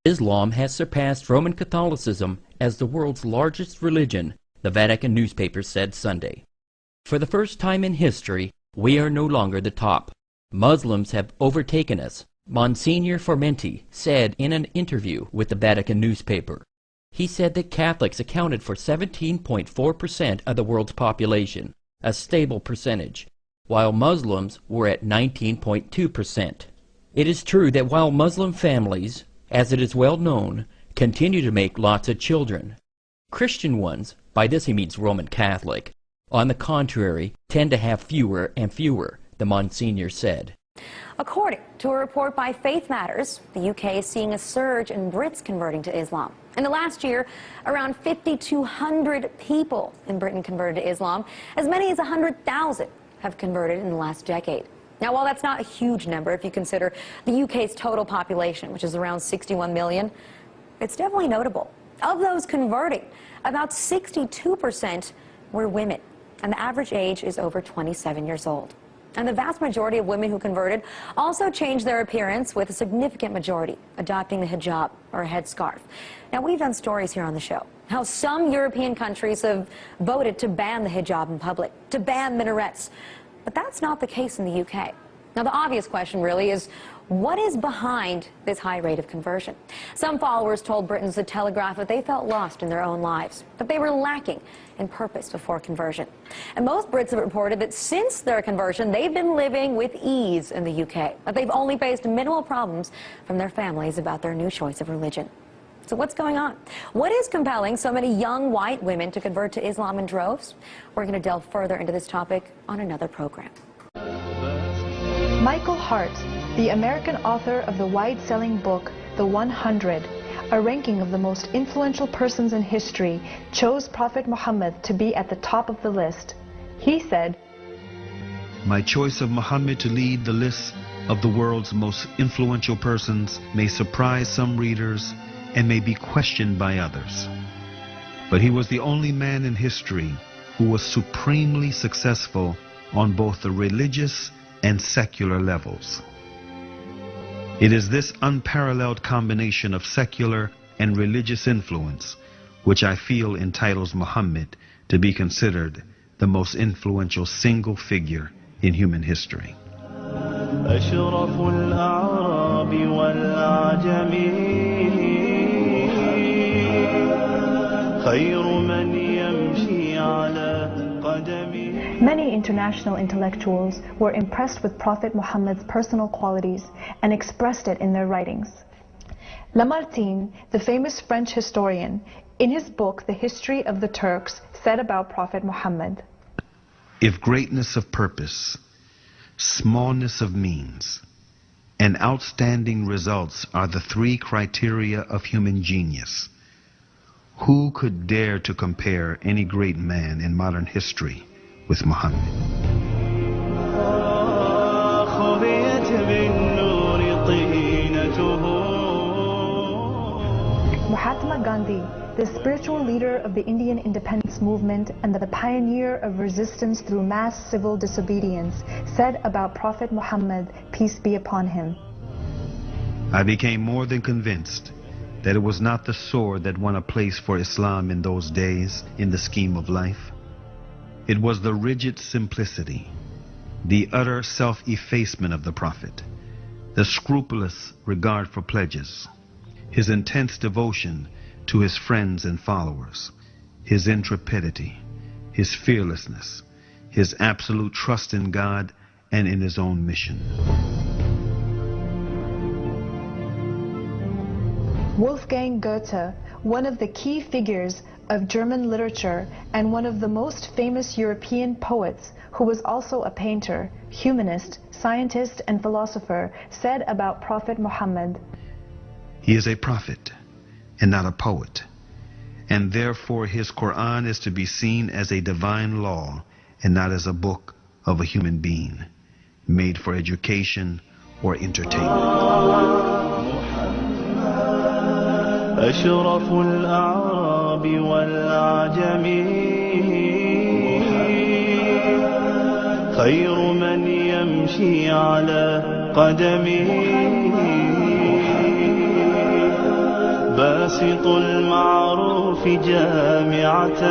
Islam has surpassed Roman Catholicism as the world's largest religion, the Vatican newspaper said Sunday. For the first time in history, we are no longer the top. Muslims have overtaken us, Monsignor Formenti said in an interview with the Vatican newspaper. He said that Catholics accounted for 17.4% of the world's population, a stable percentage, while Muslims were at 19.2%. It is true that while Muslim families, as it is well known, continue to make lots of children, Christian ones, by this he means Roman Catholic, on the contrary, tend to have fewer and fewer, the Monsignor said. According to a report by Faith Matters, the UK is seeing a surge in Brits converting to Islam. In the last year, around 5,200 people in Britain converted to Islam. As many as 100,000 have converted in the last decade. Now, while that's not a huge number if you consider the UK's total population, which is around 61 million, it's definitely notable. Of those converting, about 62% were women, and the average age is over 27 years old. And the vast majority of women who converted also changed their appearance, with a significant majority adopting the hijab, or a headscarf. Now, we've done stories here on the show how some European countries have voted to ban the hijab in public, to ban minarets. But that's not the case in the UK. Now, the obvious question really is, what is behind this high rate of conversion? Some followers told Britain's The Telegraph that they felt lost in their own lives, that they were lacking in purpose before conversion. And most Brits have reported that since their conversion, they've been living with ease in the UK, that they've only faced minimal problems from their families about their new choice of religion. So what's going on? What is compelling so many young white women to convert to Islam in droves? We're going to delve further into this topic on another program. Michael Hart, the American author of the wide-selling book, The 100, a ranking of the most influential persons in history, chose Prophet Muhammad to be at the top of the list. He said, "My choice of Muhammad to lead the list of the world's most influential persons may surprise some readers and may be questioned by others. But he was the only man in history who was supremely successful on both the religious and secular levels. It is this unparalleled combination of secular and religious influence which I feel entitles Muhammad to be considered the most influential single figure in human history." Many international intellectuals were impressed with Prophet Muhammad's personal qualities and expressed it in their writings. Lamartine, the famous French historian, in his book The History of the Turks, said about Prophet Muhammad, "If greatness of purpose, smallness of means, and outstanding results are the three criteria of human genius, who could dare to compare any great man in modern history with Muhammad?" Mahatma Gandhi, the spiritual leader of the Indian independence movement and the pioneer of resistance through mass civil disobedience, said about Prophet Muhammad, peace be upon him, "I became more than convinced that it was not the sword that won a place for Islam in those days in the scheme of life. It was the rigid simplicity, the utter self-effacement of the Prophet, the scrupulous regard for pledges, his intense devotion to his friends and followers, his intrepidity, his fearlessness, his absolute trust in God and in his own mission." Wolfgang Goethe, one of the key figures of German literature and one of the most famous European poets, who was also a painter, humanist, scientist, and philosopher, said about Prophet Muhammad, "He is a prophet and not a poet, and therefore his Quran is to be seen as a divine law and not as a book of a human being, made for education or entertainment." أشرف الأعراب والأعجم خير من يمشي على قدمه باسط المعروف جامعتان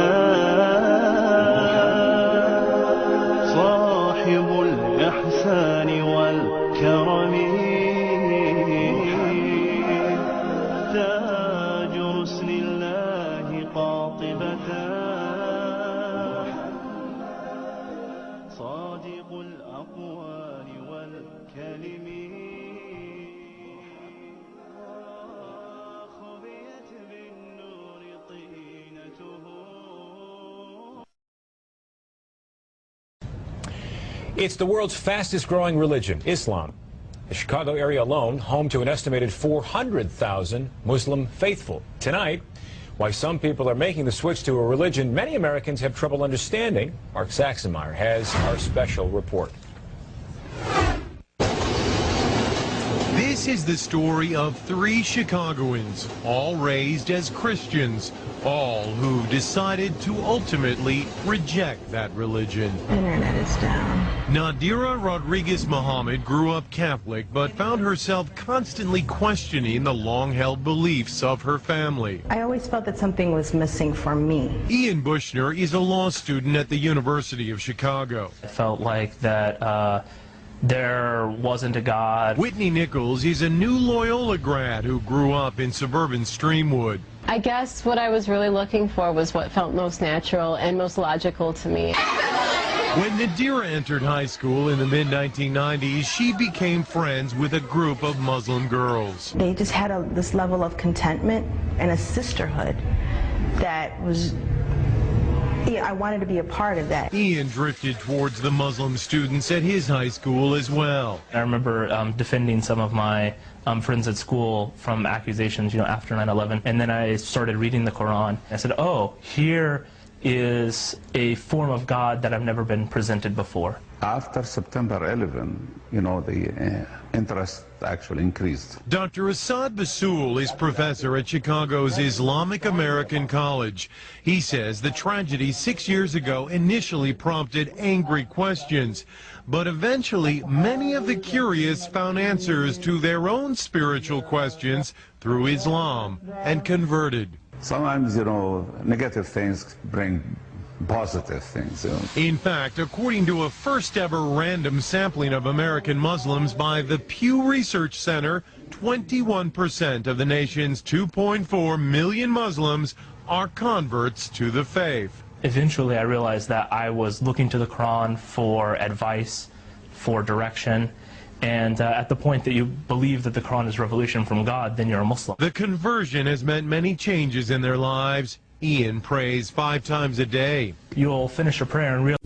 صاحب الإحسان والكرم تاج رسل الله قاطبتان صادق الأقوال والكلم خبيت بالنور طينته. It's the world's fastest growing religion, Islam. The Chicago area alone, home to an estimated 400,000 Muslim faithful. Tonight, why some people are making the switch to a religion many Americans have trouble understanding. Mark Saxenmeyer has our special report. This is the story of 3 Chicagoans, all raised as Christians, all who decided to ultimately reject that religion. Internet is down. Nadira Rodriguez Muhammad grew up Catholic, but found herself constantly questioning the long-held beliefs of her family. I always felt that something was missing for me. Ian Bushner is a law student at the University of Chicago. I felt like that there wasn't a God. Whitney Nichols is a new Loyola grad who grew up in suburban Streamwood. I guess what I was really looking for was what felt most natural and most logical to me. When Nadira entered high school in the mid-1990s, she became friends with a group of Muslim girls. They just had this level of contentment and a sisterhood that was, I wanted to be a part of that. Ian drifted towards the Muslim students at his high school as well. I remember defending some of my friends at school from accusations, after 9/11. And then I started reading the Quran. I said, oh, here is a form of God that I've never been presented before. After September 11, the interest actually increased. Dr. Assad Basul is professor at Chicago's Islamic American College. He says the tragedy 6 years ago initially prompted angry questions, but eventually many of the curious found answers to their own spiritual questions through Islam and converted. Sometimes, negative things bring positive things. In fact, according to a first-ever random sampling of American Muslims by the Pew Research Center, 21% of the nation's 2.4 million Muslims are converts to the faith. Eventually, I realized that I was looking to the Quran for advice, for direction. And at the point that you believe that the Quran is revelation from God, then you're a Muslim. The conversion has meant many changes in their lives. Ian prays 5 times a day. You'll finish a prayer and realize